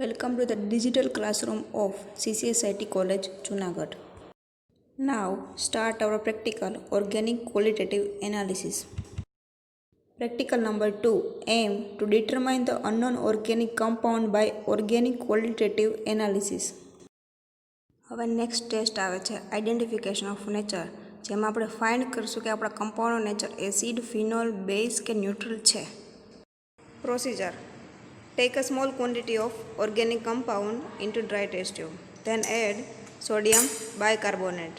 Welcome to the digital classroom of CCSIT College, Junagadh. Now start our practical organic qualitative analysis. Practical number 2. Aim to determine the unknown organic compound by organic qualitative analysis. હવે next test આવે છે identification of nature, જેમાં આપણે find કરીશું કે આપણા કમ્પાઉન્ડનો nature acid, phenol, base કે ન્યુટ્રલ છે. Procedure: Take a small quantity of organic compound into dry test tube. Then add sodium bicarbonate.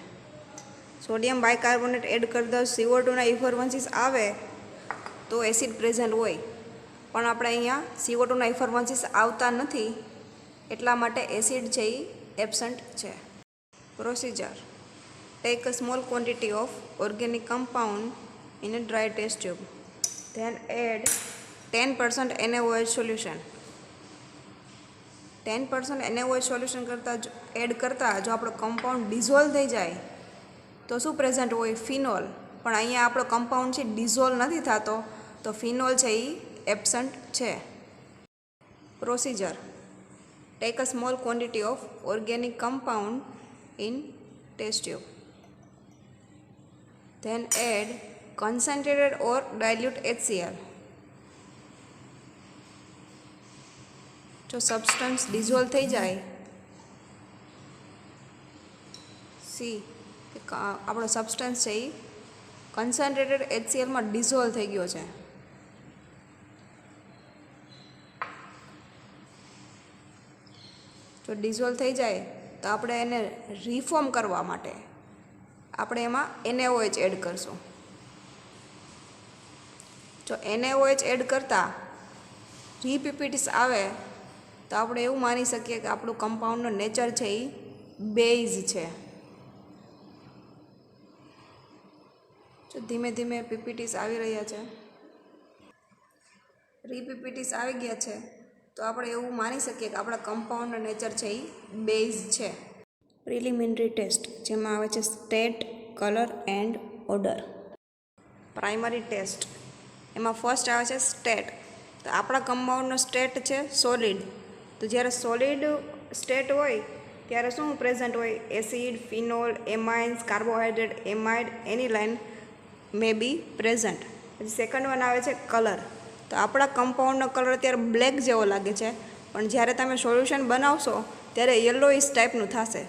Sodium bicarbonate add કરી દો. CO2ના ઇફરવન્સીસ આવે તો એસિડ પ્રેઝન્ટ હોય, પણ આપણે અહીંયા CO2ના ઇફરવન્સીસ આવતા નથી, એટલા માટે એસિડ છે એ એબસન્ટ છે. Procedure: Take a small quantity of organic compound in a dry test tube. Then add 10% NaOH solution. 10% NaOH solution add કરતાં જો આપણો કમ્પાઉન્ડ ડિઝોલ્વ થઈ જાય તો શું પ્રેઝન્ટ હોય? ફિનોલ. પણ અહીંયા આપણો કમ્પાઉન્ડ છે ડિઝોલ્વ નથી થતો, તો ફિનોલ છે એ એબસન્ટ છે. Procedure: Take a small quantity of organic compound in test tube. Then add concentrated or dilute HCl. જો સબસ્ટન્સ ડિઝોલ્વ થઈ જાય, આપણો સબસ્ટન્સ છે એ કન્સન્ટ્રેટેડ HClમાં ડિઝોલ્વ થઈ ગયો છે. જો ડિઝોલ્વ થઈ જાય તો આપણે એને રિફોર્મ કરવા માટે આપણે એમાં NaOH એડ કરશું. જો NaOH એડ કરતાં રીપીપીટીસ આવે તો આપણે એવું માની શકીએ કે આપણું કમ્પાઉન્ડનો નેચર છે એ બેઝ છે. જો ધીમે ધીમે પીપીટીસ આવી રહ્યા છે, રીપીપીટીસ આવી ગયા છે, તો આપણે એવું માની શકીએ કે આપણા કમ્પાઉન્ડનો નેચર છે એ બેઝ છે. પ્રિલિમિનરી ટેસ્ટ, જેમાં આવે છે state, colour and odour. Primary test, એમાં ફર્સ્ટ આવે છે સ્ટેટ. તો આપણા કમ્પાઉન્ડનો સ્ટેટ છે સોલિડ. તો જ્યારે સોલિડ સ્ટેટ હોય ત્યારે શું પ્રેઝન્ટ હોય? Acid, phenol, amines, carbohydrate, amide, aniline may be present. પછી સેકન્ડ વન આવે છે કલર. તો આપણા કમ્પાઉન્ડનો કલર અત્યારે બ્લેક જેવો લાગે છે, પણ જ્યારે તમે સોલ્યુશન બનાવશો ત્યારે યલોઇશ ટાઈપનું થશે.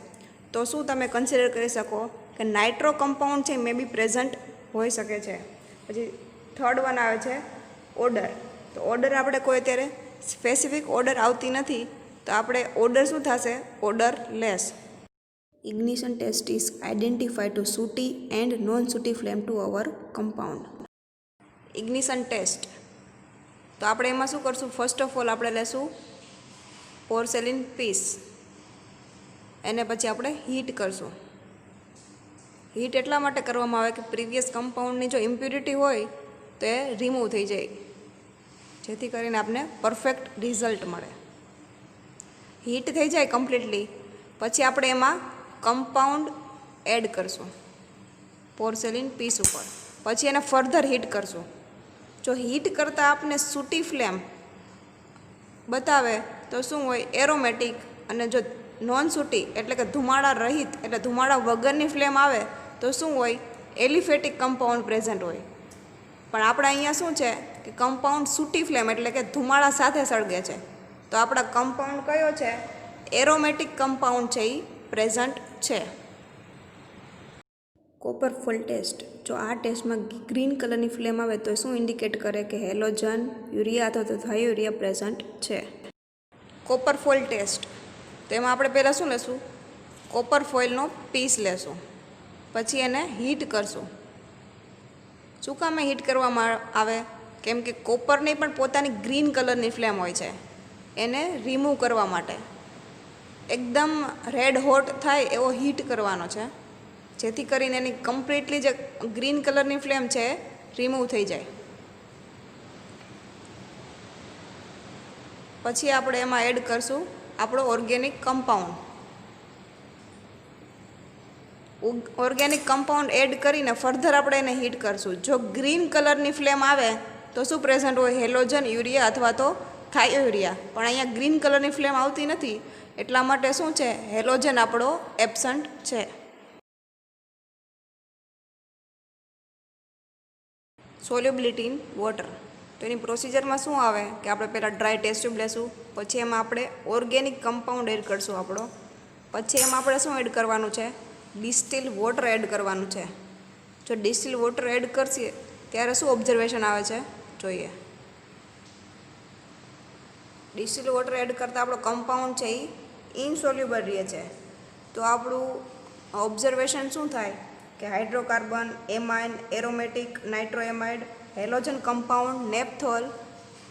તો શું તમે કન્સિડર કરી શકો કે નાઇટ્રો કમ્પાઉન્ડ છે મે બી પ્રેઝન્ટ હોઈ શકે છે. પછી થર્ડ વન આવે છે ઓર્ડર. તો ઓર્ડર આપણે કોઈ અત્યારે સ્પેસિફિક ઓર્ડર આવતી નથી, તો આપણે ઓર્ડર શું થશે? Orderless. Ignition test is identify to sooty and non sooty flame to our compound. Ignition test, તો આપણે એમાં શું કરશું? ફર્સ્ટ ઓફ ઓલ આપણે લેશું પોર્સેલિન પીસ, એને પછી આપણે હીટ કરશું. હીટ એટલા માટે કરવામાં આવે કે પ્રીવિયસ કમ્પાઉન્ડની જો ઇમ્પ્યુરિટી હોય તો એ રિમૂવ થઈ જાય, જેથી કરીને આપણે પરફેક્ટ રિઝલ્ટ મળે. હીટ થઈ જાય કમ્પ્લીટલી પછી આપણે એમાં કમ્પાઉન્ડ એડ કરશું પોર્સેલિન પીસ ઉપર. પછી એને ફર્ધર હીટ કરશું. જો હીટ કરતાં આપણે સૂટી ફ્લેમ બતાવે તો શું હોય? એરોમેટિક. અને જો નોન સૂટી એટલે કે ધુમાડા રહિત એટલે ધુમાડા વગરની ફ્લેમ આવે તો શું હોય? એલિફેટિક કમ્પાઉન્ડ પ્રેઝન્ટ હોય. પણ આપણે અહીંયા શું છે કે કમ્પાઉન્ડ સૂટી ફ્લેમ એટલે કે ધુમાડા સાથે સળગે છે, તો આપણા કમ્પાઉન્ડ કયો છે? એરોમેટિક કમ્પાઉન્ડ છે એ પ્રેઝન્ટ છે. કોપર ફોલ ટેસ્ટ, જો આ ટેસ્ટમાં ગ્રીન કલરની ફ્લેમ આવે તો શું ઇન્ડિકેટ કરે કે હેલોજન, યુરિયા અથવા તો થાયોયુરિયા પ્રેઝન્ટ છે. કોપર ફોલ ટેસ્ટ, તો એમાં આપણે પહેલાં શું લેશું? કોપર ફોઇલનો પીસ લેશું, પછી એને હીટ કરશું. શું કામે હીટ કરવામાં આવે? કેમ કે કોપરની પણ પોતાની ગ્રીન કલરની ફ્લેમ હોય છે, એને રિમૂવ કરવા માટે એકદમ રેડ હોટ થાય એવો હીટ કરવાનો છે, જેથી કરીને એની કમ્પ્લીટલી જે ગ્રીન કલરની ફ્લેમ છે રિમૂવ થઈ જાય. પછી આપણે એમાં એડ કરશું આપણો organic compound. Organic compound add કરીને ફર્ધર આપણે એને હીટ કરશું. જો ગ્રીન કલરની ફ્લેમ આવે તો શું પ્રેઝન્ટ હોય? હેલોજન, યુરિયા અથવા તો થાયોરિયા, પણ અહીંયા ગ્રીન કલરની ફ્લેમ આવતી નથી, એટલા માટે શું છે, હેલોજન આપણો એબસન્ટ છે. સોલ્યુબિલિટી ઇન વોટર, તો એની પ્રોસિજરમાં શું આવે કે આપણે પહેલાં ડ્રાય ટેસ્ટ ટ્યુબ લેશું, પછી એમાં આપણે ઓર્ગેનિક કમ્પાઉન્ડ એડ કરશું આપણો, પછી એમાં આપણે શું એડ કરવાનું છે, ડિસ્ટિલ વોટર એડ કરવાનું છે. જો ડિસ્ટિલ વોટર એડ કરશે ત્યારે શું ઓબ્ઝર્વેશન આવે છે જોઈએ. ડિસ્ટિલ વોટર એડ કરતાં આપણો કમ્પાઉન્ડ છે એ ઇનસોલ્યુબલ રહે છે. તો આપણું ઓબ્ઝર્વેશન શું થાય કે hydrocarbon, amine, aromatic, nitroamide, halogen compound, naphthol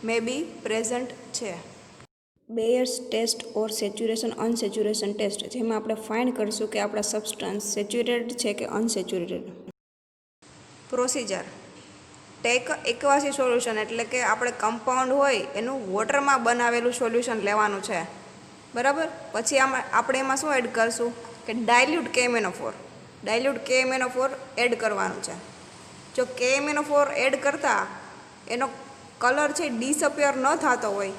may be present છે. Baeyer's test or saturation unsaturation test, જેમાં આપણે ફાઇન્ડ કરીશું કે આપણા સબસ્ટન્સ સેચ્યુરેટેડ છે કે અનસેચ્યુરેટેડ. પ્રોસિજર: ટેક એક્વાસી સોલ્યુશન, એટલે કે આપણે કમ્પાઉન્ડ હોય એનું વોટરમાં બનાવેલું સોલ્યુશન લેવાનું છે, બરાબર. પછી આપણે એમાં શું એડ કરશું કે dilute KMnO4, dilute KMnO4 add કરવાનું છે. જો KMnO4 એડ કરતાં એનો કલર છે ડિસઅપિયર ન થતો હોય,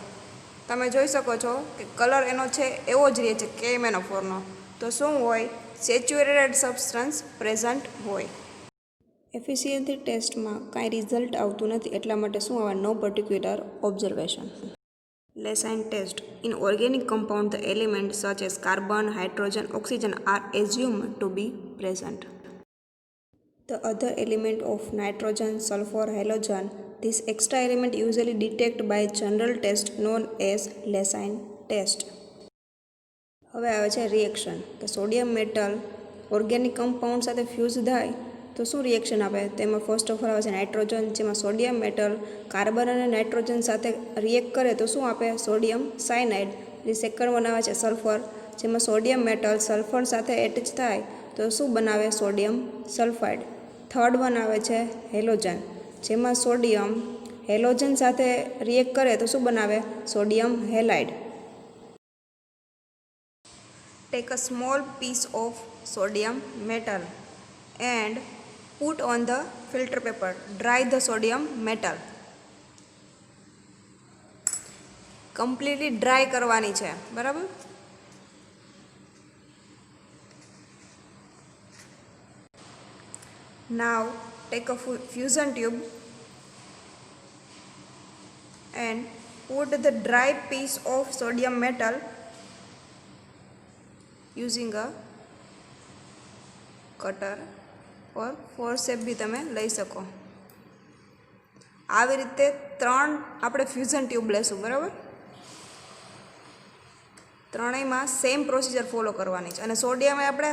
તમે જોઈ શકો છો કે કલર એનો છે એવો જ રહે છે KMnO4નો, તો શું હોય, સેચ્યુરેટેડ સબસ્ટન્સ પ્રેઝન્ટ હોય. એફિશિયન્સી ટેસ્ટમાં કાંઈ રિઝલ્ટ આવતું નથી, એટલા માટે શું આવે, no particular observation. Lassaigne's test: in organic compound the element such as carbon, hydrogen, oxygen are assumed to be present. The other element of nitrogen, sulfur, halogen, this extra element usually detected by general test known as Leysin test. હવે આવે છે reaction, કે sodium metal organic compound સાથે fuse થાય તો શું reaction આપે. તેમાં ફર્સ્ટ ઓફ ઓલ આવે છે નાઇટ્રોજન, જેમાં સોડિયમ મેટલ કાર્બન અને નાઇટ્રોજન સાથે રિએક્ટ કરે તો શું આપે, સોડિયમ સાયનાઇડ. સેકન્ડ વન આવે છે સલ્ફર, જેમાં સોડિયમ મેટલ સલ્ફર સાથે એટેચ થાય તો શું બનાવે, સોડિયમ સલ્ફાઇડ. થર્ડ વન આવે છે હેલોજન, જેમાં સોડિયમ હેલોજન સાથે રિએક્ટ કરે તો શું બનાવે, sodium halide. Take a small piece of sodium metal and put on the filter paper. Dry the sodium metal. Completely dry કરવાની છે, બરાબર. Now take a fusion tube and put the dry piece of sodium metal using a cutter or forceps બી તમે લઈ શકો. આવી રીતે 3 આપણે fusion tube લેશું, બરાબર. ત્રણેયમાં સેમ પ્રોસિજર ફોલો કરવાની છે, અને સોડિયમ આપણે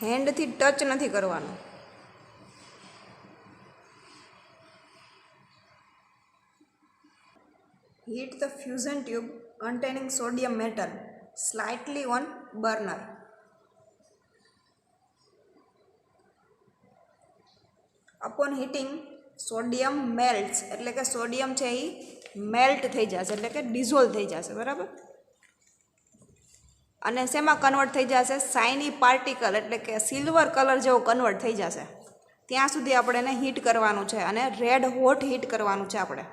હેન્ડથી ટચ નથી કરવાનું. Heat the fusion tube containing sodium metal slightly on burner. Upon heating, sodium melts, એટલે કે સોડિયમ છે એ મેલ્ટ થઈ જશે, એટલે કે ડિઝોલ્વ થઈ જશે, બરાબર. અને શેમાં કન્વર્ટ થઈ જશે, શાઇની પાર્ટિકલ, એટલે કે સિલ્વર કલર જેવો કન્વર્ટ થઈ જશે. ત્યાં સુધી આપણે એને હીટ કરવાનું છે, અને રેડ હોટ હીટ કરવાનું છે આપણે.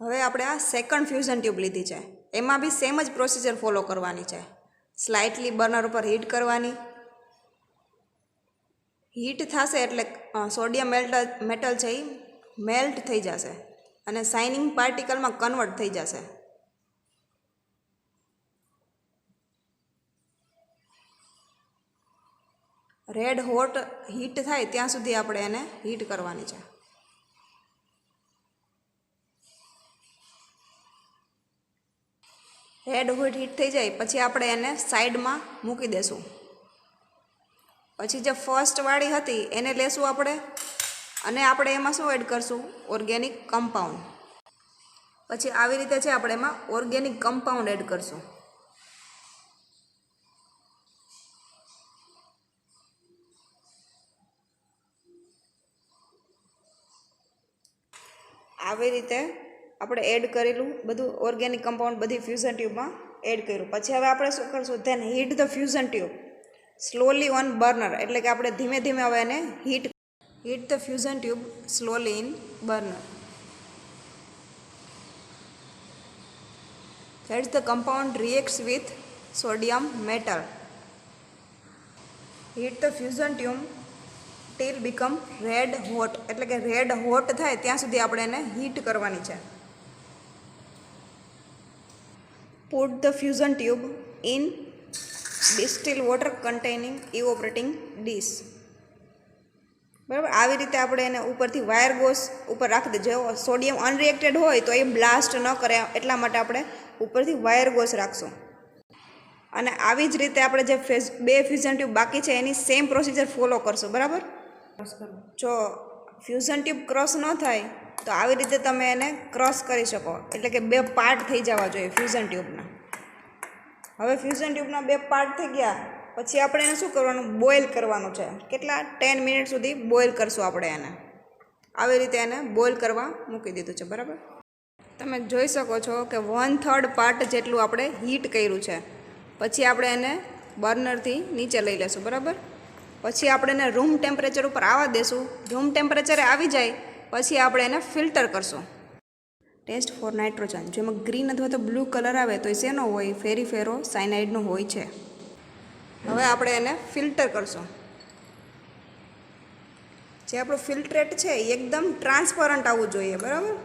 હવે આપણે આ સેકન્ડ ફ્યુઝન ટ્યુબ લીધી છે, એમાં બી સેમ જ પ્રોસિજર ફોલો કરવાની છે. સ્લાઇટલી બર્નર ઉપર હીટ કરવાની. હીટ થશે એટલે સોડિયમ મેટલ છે એ મેલ્ટ થઈ જશે અને શાઇનિંગ પાર્ટિકલમાં કન્વર્ટ થઈ જશે. રેડ હોટ હીટ થાય ત્યાં સુધી આપણે એને હીટ કરવાની છે. રેડ હોટ હીટ થઈ જાય પછી આપણે એને સાઈડમાં મૂકી દેશું. પછી જે ફર્સ્ટ વાળી હતી એને લેશું આપણે, અને આપણે એમાં શું એડ કરશું, ઓર્ગેનિક કમ્પાઉન્ડ. પછી આવી રીતે છે આપણે એમાં ઓર્ગેનિક કમ્પાઉન્ડ એડ કરશું. આવી રીતે આપણે એડ કરેલું બધું ઓર્ગેનિક કમ્પાઉન્ડ બધી ફ્યુઝન ટ્યુબમાં એડ કર્યું. પછી હવે આપણે શું કરશું, then heat the fusion tube slowly on burner, એટલે કે આપણે ધીમે ધીમે હવે એને heat the fusion tube slowly in burner. Hence the compound reacts with sodium metal. Heat the fusion tube till become red hot, એટલે કે રેડ હોટ થાય ત્યાં સુધી આપણે એને હીટ કરવાની છે. Put the fusion tube in distilled water containing evaporating dish. બરાબર, આવી રીતે આપણે એને ઉપરથી વાયર ગોસ ઉપર રાખી દે. જો સોડિયમ અનરિએક્ટેડ હોય તો એ બ્લાસ્ટ ન કરે, એટલા માટે આપણે ઉપરથી વાયર ગોસ રાખશું. અને આવી જ રીતે આપણે જે બે ફ્યુઝન ટ્યુબ બાકી છે એની સેમ પ્રોસિજર ફોલો કરશું. બરાબર, જો ફ્યુઝન ટ્યુબ ક્રોસ ન થાય તો આવી રીતે તમે એને ક્રોસ કરી શકો, એટલે કે બે પાર્ટ થઈ જવા જોઈએ ફ્યુઝન ટ્યુબના. હવે ફ્યુઝન ટ્યુબના બે પાર્ટ થઈ ગયા પછી આપણે એને શું કરવાનું, બોઇલ કરવાનું છે. કેટલા? 10 મિનિટ સુધી બોઇલ કરશું આપણે એને. આવી રીતે એને બોઇલ કરવા મૂકી દીધું છે. બરાબર, તમે જોઈ શકો છો કે 1/3 પાર્ટ જેટલું આપણે હીટ કર્યું છે. પછી આપણે એને બર્નરથી નીચે લઈ લેશું. બરાબર, પછી આપણે એને રૂમ ટેમ્પરેચર ઉપર આવવા દેશું. રૂમ ટેમ્પરેચરે આવી જાય પછી આપણે એને ફિલ્ટર કરશું. ટેસ્ટ ફોર નાઇટ્રોજન, જેમાં ગ્રીન અથવા તો બ્લુ કલર આવે તો એ શેનો હોય? ફેરીફેરો સાયનાઇડનો હોય છે. હવે આપણે એને ફિલ્ટર કરશું. જે આપણું ફિલ્ટ્રેટ છે એ એકદમ ટ્રાન્સપરન્ટ આવવું જોઈએ. બરાબર,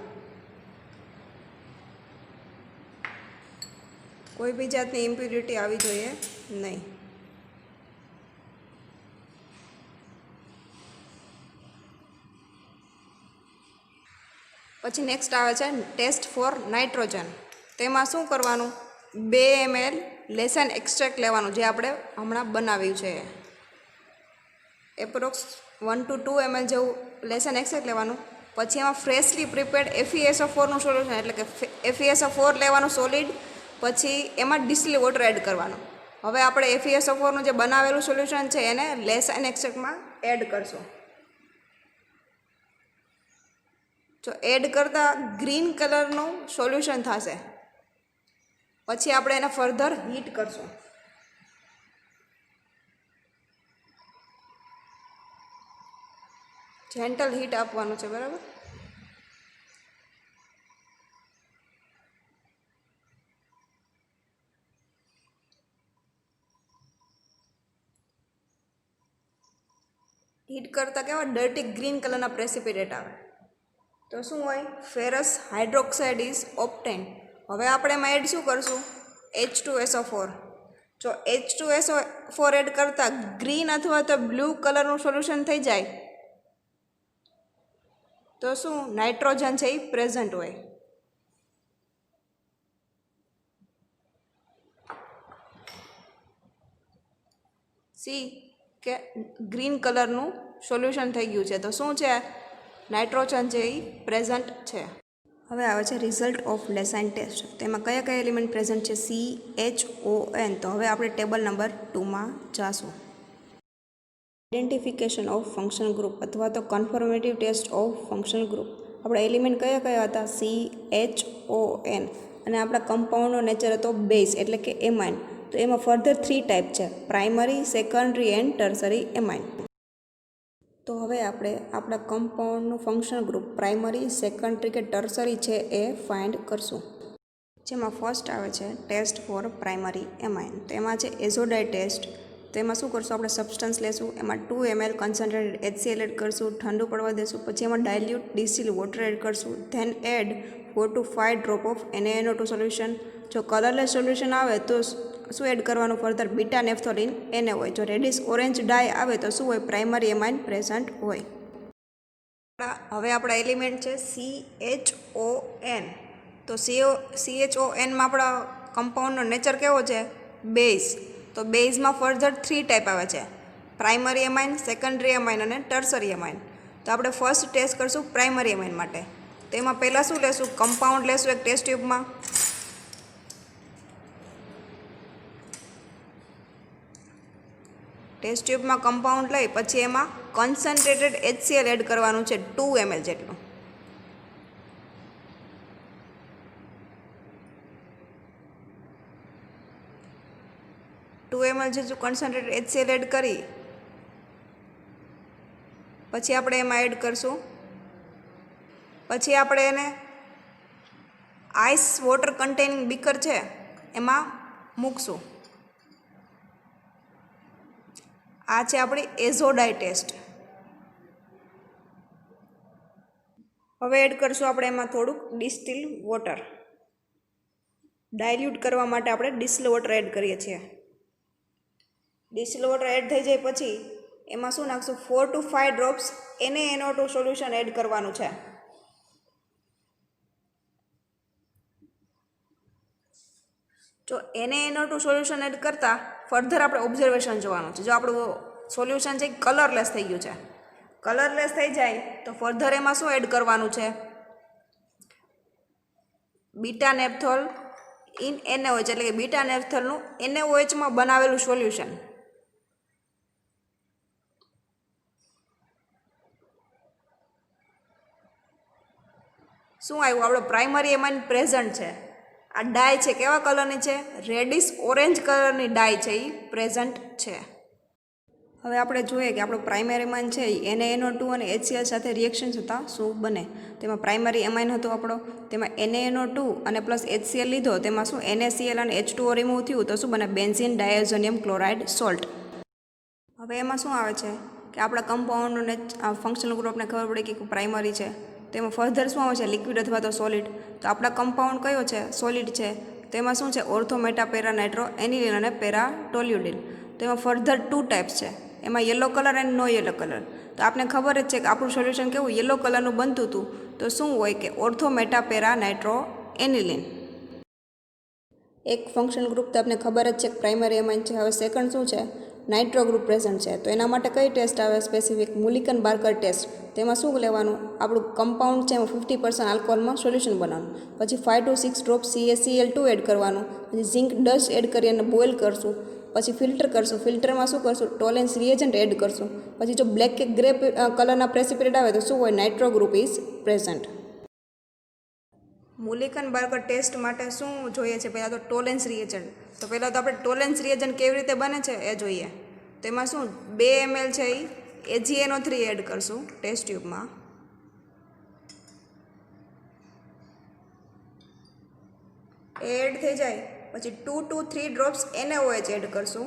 કોઈ બી જાતની ઇમ્પ્યુરિટી આવી જોઈએ નહીં. પછી નેક્સ્ટ આવે છે ટેસ્ટ ફોર નાઇટ્રોજન. તેમાં શું કરવાનું, 2 ml લેસન એક્સ્ટ્રેક્ટ લેવાનું, જે આપણે હમણાં બનાવ્યું છે. એપ્રોક્સ 1 to 2 ml જેવું લેસન એક્સ્ટ્રેક્ટ લેવાનું. પછી એમાં ફ્રેશલી પ્રિપેર્ડ FeSO4નું સોલ્યુશન, એટલે કે FeSO4 લેવાનું સોલિડ. પછી એમાં ડિસ્ટિલ્ડ વોટર એડ કરવાનું. હવે આપણે FeSO4નું જે બનાવેલું સોલ્યુશન છે એને લેસન એક્સ્ટ્રેક્ટમાં એડ કરશું. જો એડ કરતાં ગ્રીન કલરનું સોલ્યુશન થશે. પછી આપણે એને ફર્ધર હીટ કરશું. જેન્ટલ હીટ આપવાનું છે. બરાબર, હીટ કરતાં કેવા ડર્ટી ગ્રીન કલરના પ્રેસિપિટેટ આવે તો શું હોય, ફેરસ હાઇડ્રોક્સાઇડ ઇઝ ઓબ્ટેન. હવે આપણે એમાં એડ શું કરશું, H2SO4. જો H2SO4 એડ કરતાં ગ્રીન અથવા તો બ્લુ કલરનું સોલ્યુશન થઈ જાય તો શું, નાઇટ્રોજન છે એ પ્રેઝન્ટ હોય. સી કે ગ્રીન કલરનું સોલ્યુશન થઈ ગયું છે તો શું છે, નાઇટ્રોજન છે એ પ્રેઝન્ટ છે. હવે આવે છે રિઝલ્ટ ઓફ લેસાઇન ટેસ્ટ. તેમાં કયા કયા એલિમેન્ટ પ્રેઝન્ટ છે? CHON. તો હવે આપણે ટેબલ નંબર 2માં જાશું. આઇડેન્ટિફિકેશન ઓફ ફંક્શન ગ્રુપ અથવા તો કન્ફર્મેટિવ ટેસ્ટ ઓફ ફંક્શન ગ્રુપ. આપણા એલિમેન્ટ કયા કયા હતા? CHON. અને આપણા કમ્પાઉન્ડનો નેચર હતો બેઝ, એટલે કે એમાઇન. તો એમાં ફર્ધર 3 ટાઈપ છે, primary, secondary and tertiary amine. તો હવે આપણે આપણા કમ્પાઉન્ડનું ફંક્શન ગ્રુપ પ્રાઇમરી, સેકન્ડરી કે ટર્સરી છે એ ફાઇન્ડ કરશું. જેમાં ફર્સ્ટ આવે છે ટેસ્ટ ફોર પ્રાઇમરી એમાઇન. તો એમાં છે એઝોડાઇ ટેસ્ટ. તો એમાં શું કરશું, આપણે સબસ્ટન્સ લેશું, એમાં 2 ml કન્સન્ટ્રેટેડ HCl એડ કરશું, ઠંડુ પડવા દેશું. પછી એમાં ડાયલ્યુટ ડિસ્ટિલ્ડ વોટર એડ કરશું. Then add 4 to 5 drop of NaNO2 solution. જો કલરલેસ સોલ્યુશન આવે તો શું એડ કરવાનું, ફર્ધર બીટા નેફ્થોલિન એને હોય. જો રેડિશ ઓરેન્જ ડાય આવે તો શું હોય, પ્રાઇમરી એમાઇન પ્રેઝન્ટ હોય. હવે આપણા એલિમેન્ટ છે CHON. તો CHONમાં આપણા કમ્પાઉન્ડનો નેચર કેવો છે, બેઝ. તો બેઝમાં ફર્ધર 3 ટાઈપ આવે છે, પ્રાઇમરી એમાઇન, સેકન્ડરી એમાઇન અને ટર્સરી એમાઇન. તો આપણે ફર્સ્ટ ટેસ્ટ કરશું પ્રાઇમરી એમાઇન માટે. તેમાં પહેલાં શું લેશું, કમ્પાઉન્ડ લેશું એક ટેસ્ટ ટ્યુબમાં. ટેસ્ટ ટ્યુબમાં કમ્પાઉન્ડ લઈ પછી એમાં કન્સન્ટ્રેટેડ HCl એડ કરવાનું છે 2 ml જેટલું. ml જેટલું કન્સન્ટ્રેટ HCl એડ કરી પછી આપણે એમાં એડ કરશું. પછી આપણે એને આઈસ વોટર કન્ટેનિંગ બીકર છે એમાં મૂકશું. આ છે આપણી એઝોડાઈ ટેસ્ટ. હવે એડ કરશું આપણે એમાં થોડુંક ડિસ્ટિલ વોટર. ડાયલ્યુટ કરવા માટે આપણે ડિસ્ટિલ વોટર એડ કરીએ છીએ. ડિસ્ટિલ વોટર એડ થઈ જાય પછી એમાં શું નાખશું 4 to 5 drops NaNO2 solution add કરવાનું છે. જો NaNO2 સોલ્યુશન એડ કરતાં ફર્ધર આપણે ઓબ્ઝર્વેશન જોવાનું છે. જો આપણું સોલ્યુશન છે કલરલેસ થઈ ગયું છે, કલરલેસ થઈ જાય તો ફર્ધર એમાં શું એડ કરવાનું છે, બીટા નેપ્થોલ ઇન NaOH એટલે કે બીટા નેપ્થોલનું NaOHમાં બનાવેલું સોલ્યુશન. શું આવ્યું? આપણો પ્રાઇમરી એમાઇન પ્રેઝન્ટ છે. આ ડાય છે કેવા કલરની છે? રેડિશ ઓરેન્જ કલરની ડાય છે, એ પ્રેઝન્ટ છે. હવે આપણે જોઈએ કે આપણો પ્રાઇમરી એમાઇન છે એ NaNO2 અને HCl સાથે રિએક્શન થતાં શું બને. તેમાં પ્રાઇમરી એમાઇન હતો આપણો, તેમાં NaNO2 અને પ્લસ HCl લીધો, તેમાં શું NaCl અને H2O રિમૂવ થયું તો શું બને? Benzene diazonium chloride salt. હવે એમાં શું આવે છે કે આપણા કમ્પાઉન્ડને ફંક્શનલ ગ્રુપ આપણે ખબર પડી કે પ્રાઇમરી છે, તેમાં ફર્ધર શું આવે છે? લિક્વિડ અથવા તો સોલિડ. તો આપણા કમ્પાઉન્ડ કયો છે? સોલિડ છે. તેમાં શું છે? Ortho meta para nitro aniline અને પેરા ટોલ્યુડિન. તેમાં ફર્ધર 2 ટાઈપ્સ છે, એમાં yellow colour and no yellow colour. તો આપણે ખબર જ છે કે આપણું સોલ્યુશન કેવું યલો કલરનું બનતું હતું, તો શું હોય કે ortho meta para nitro aniline. એક ફંક્શન ગ્રુપ તો આપણે ખબર જ છે કે પ્રાઇમરી એમાઇન છે. હવે સેકન્ડ શું છે? નાઇટ્રો ગ્રુપ પ્રેઝન્ટ છે. તો એના માટે કઈ ટેસ્ટ આવે? Specific Mulliken Barker test. તેમાં શું લેવાનું? આપણું કમ્પાઉન્ડ છે એમાં 50% આલ્કોહોલમાં સોલ્યુશન બનાવવાનું. પછી 5 to 6 ડ્રોપ CaCl2 એડ કરવાનું. પછી ઝિંક ડસ્ટ એડ કરી અને બોઇલ કરશું. પછી ફિલ્ટર કરશું. ફિલ્ટરમાં શું કરશું? ટોલેન્સ રિએજન્ટ એડ કરશું. પછી જો બ્લેક કે ગ્રે કલરના પ્રેસિપિટેટ આવે તો શું હોય? Nitro group is present. Mulliken Barker test માટે શું જોઈએ છે? પહેલાં તો ટોલેન્સ રિએજન્ટ. તો પહેલાં તો આપણે ટોલેન્સ રિએજન્ટ કેવી રીતે બને છે એ જોઈએ. તો એમાં શું 2 ml છે એ AgNO3 એડ કરશું ટેસ્ટ ટ્યુબમાં. એ એડ થઈ જાય પછી 2 to 3 ડ્રોપ્સ NaOH એડ કરશું.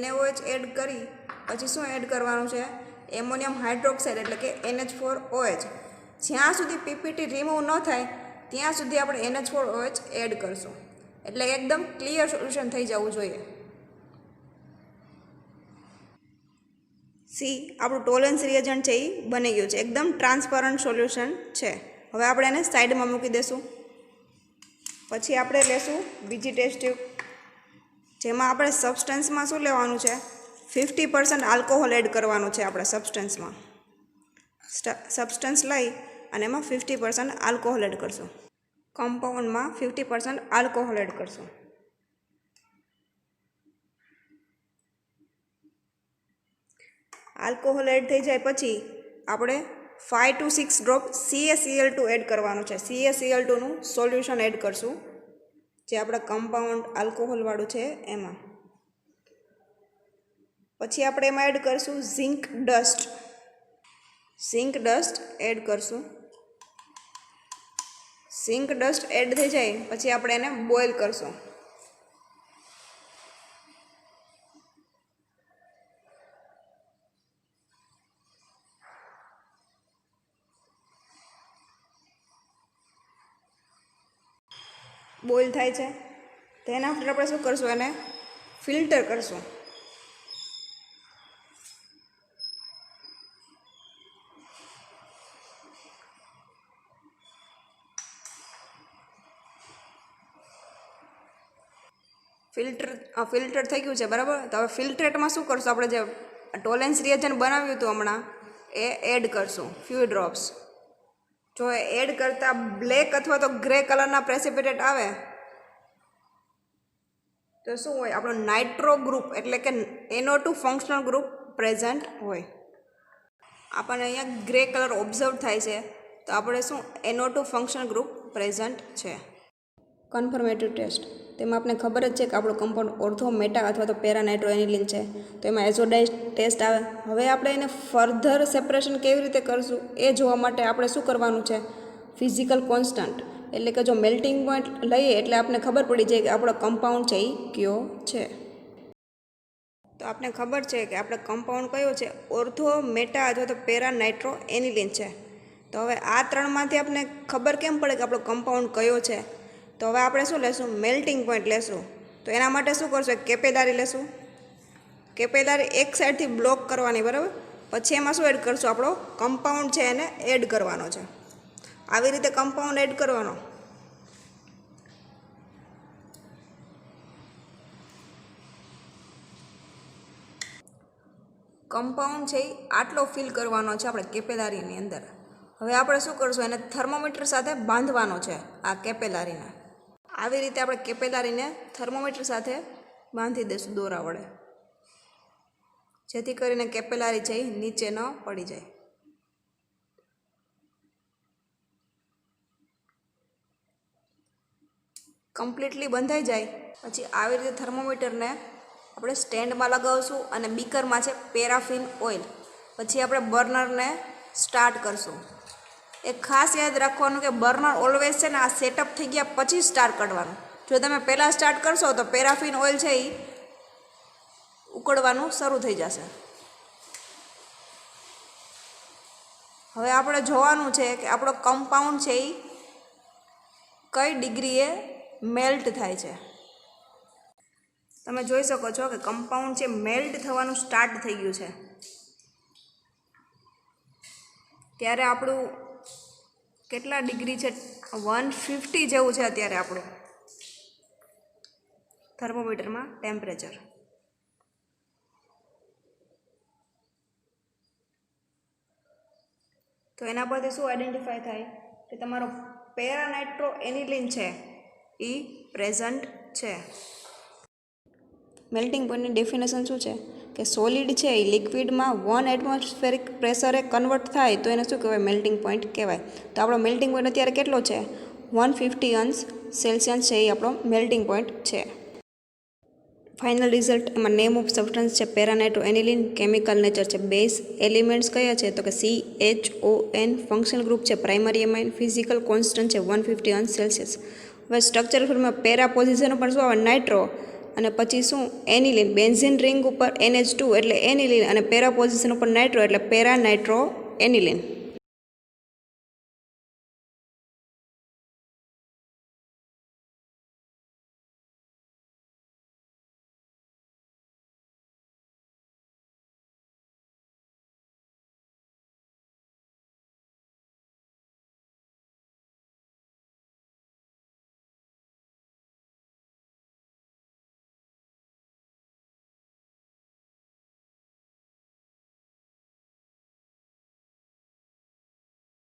NaOH એડ કરી પછી શું એડ કરવાનું છે? એમોનિયમ હાઇડ્રોક્સાઇડ એટલે કે NH4OH. જ્યાં સુધી પીપીટી રિમૂવ ન થાય ત્યાં સુધી આપણે NH4OH એડ કરશું. એટલે એકદમ ક્લિયર સોલ્યુશન થઈ જવું જોઈએ. સી આપણું ટોલેન્સ રિએજન્ટ છે એ બની ગયું છે, એકદમ ટ્રાન્સપરન્ટ સોલ્યુશન છે. હવે આપણે એને સાઈડમાં મૂકી દઈશું. પછી આપણે લેશું બીજી ટેસ્ટ ટ્યુબ, જેમાં આપણે સબસ્ટન્સમાં શું લેવાનું છે? 50% આલ્કોહોલ એડ કરવાનું છે. આપણે સબસ્ટન્સમાં સબસ્ટન્સ લઈ અને એમાં 50% આલ્કોહોલ એડ કરશું. કમ્પાઉન્ડમાં 50% આલ્કોહોલ એડ કરશું. આલ્કોહોલ એડ થઈ જાય પછી આપણે 5 to 6 ડ્રોપ CaCl2 એડ કરવાનું છે. CaCl2નું સોલ્યુશન એડ કરશું, જે આપણા કમ્પાઉન્ડ આલ્કોહોલવાળું છે એમાં. પછી આપણે એમાં એડ કરશું zinc dust. Zinc dust add કરશું. ઝિંક ડસ્ટ એડ થઈ જાય પછી આપણે એને બોઇલ કરશું. બોઇલ થાય છે તેના આફ્ટર આપણે શું કરશું? એને ફિલ્ટર કરશું. ફિલ્ટર થઈ ગયું છે, બરાબર. તો હવે ફિલ્ટ્રેટમાં શું કરશું? આપણે જે ટોલેન્સ રિએજન્ટ બનાવ્યું હતું હમણાં એ એડ કરશું ફ્યુ ડ્રોપ્સ. જો એડ કરતાં બ્લેક અથવા તો ગ્રે કલરના પ્રેસિપિટેટ આવે તો શું હોય? આપણો નાઇટ્રો ગ્રુપ એટલે કે NO2 ફંક્શનલ ગ્રુપ પ્રેઝન્ટ હોય. આપણને અહીંયા ગ્રે કલર ઓબ્ઝર્વ થાય છે, તો આપણે શું NO2 ફંક્શન ગ્રુપ પ્રેઝન્ટ છે. કન્ફર્મેટરી ટેસ્ટ, તેમાં આપણે ખબર જ છે કે આપણું કમ્પાઉન્ડ ઓર્થો, મેટા અથવા તો પેરા નાઇટ્રોએનિલિન છે. તો એમાં એઝોડાઇઝ ટેસ્ટ આવે. હવે આપણે એને ફર્ધર સેપરેશન કેવી રીતે કરશું એ જોવા માટે આપણે શું કરવાનું છે, ફિઝિકલ કોન્સ્ટન્ટ એટલે કે જો મેલ્ટિંગ પોઈન્ટ લઈએ એટલે આપણે ખબર પડી જાય કે આપણો કમ્પાઉન્ડ છે એ કયો છે. તો આપણે ખબર છે કે આપણે કમ્પાઉન્ડ કયો છે, ઓર્થો, મેટા અથવા તો પેરા નાઇટ્રોએનિલિન છે. તો હવે આ ત્રણમાંથી આપણે ખબર કેમ પડે કે આપણો કમ્પાઉન્ડ કયો છે? તો હવે આપણે શું લેશું, મેલ્ટિંગ પોઈન્ટ લેશું. તો એના માટે શું કરશું, કેપેલારી લેશું. કેપેલારી એક સાઈડથી બ્લોક કરવાની, બરાબર. પછી એમાં શું એડ કરશું, આપણો કમ્પાઉન્ડ છે એને એડ કરવાનો છે. આવી રીતે કમ્પાઉન્ડ એડ કરવાનો. કમ્પાઉન્ડ છે એ આટલો ફિલ કરવાનો છે આપણે કેપેલારીની અંદર. હવે આપણે શું કરશું, એને થર્મોમીટર સાથે બાંધવાનો છે આ કેપેલારીને. આવી રીતે આપણે કેપેલારીને થર્મોમીટર સાથે બાંધી દઈશું દોરા વડે, જેથી કરીને કેપેલારી છે એ નીચે ન પડી જાય. કમ્પ્લીટલી બંધાઈ જાય પછી આવી રીતે થર્મોમીટરને આપણે સ્ટેન્ડમાં લગાવશું અને બીકરમાં છે પેરાફિન ઓઇલ. પછી આપણે બર્નરને સ્ટાર્ટ કરશું. એ ખાસ યાદ રાખવાનું કે બર્નર ઓલવેઝ છે ને આ સેટઅપ થઈ ગયા પછી સ્ટાર્ટ કરવાનું. જો તમે પહેલાં સ્ટાર્ટ કરશો તો પેરાફિન ઓઇલ છે એ ઉકળવાનું શરૂ થઈ જશે. હવે આપણે જોવાનું છે કે આપણો કમ્પાઉન્ડ છે એ કઈ ડિગ્રીએ મેલ્ટ થાય છે. તમે જોઈ શકો છો કે કમ્પાઉન્ડ છે મેલ્ટ થવાનું સ્ટાર્ટ થઈ ગયું છે. ત્યારે આપણું કેટલા ડિગ્રી છે, 150 જેવું છે અત્યારે આપણું થર્મોમીટરમાં ટેમ્પરેચર. તો એના પરથી શું આઈડેન્ટિફાય થાય કે તમારો પેરા નાઇટ્રોએનિલિન છે એ પ્રેઝન્ટ છે. મેલ્ટિંગ પોઈન્ટની ડેફિનેશન શું છે કે સોલિડ છે એ લિક્વિડમાં 1 એટમોસ્ફેરિક પ્રેશરે કન્વર્ટ થાય તો એને શું કહેવાય, મેલ્ટિંગ પોઈન્ટ કહેવાય. તો આપણો મેલ્ટિંગ પોઈન્ટ અત્યારે કેટલો છે, 150 અંશ સેલ્સિયસ છે એ આપણો મેલ્ટિંગ પોઈન્ટ છે. ફાઇનલ રિઝલ્ટ એમાં નેમ ઓફ સબસ્ટન્સ છે પેરા નાઇટ્રોએનિલિન, કેમિકલ નેચર છે બેઝ, એલિમેન્ટ્સ કયા છે તો કે CHON, ફંક્શનલ ગ્રુપ છે પ્રાઇમરી એમાઇન, ફિઝિકલ કોન્સ્ટન્ટ છે 150 અંશ સેલ્સિયસ. હવે સ્ટ્રક્ચરલ ફોર્મમાં પેરા પોઝિશન ઉપર શું આવે, નાઇટ્રો, અને પછી શું એનિલિન, બેન્ઝીન રિંગ ઉપર NH2 એટલે એનિલિન, અને પેરા પોઝિશન ઉપર નાઇટ્રો એટલે પેરા નાઇટ્રોએનિલિન.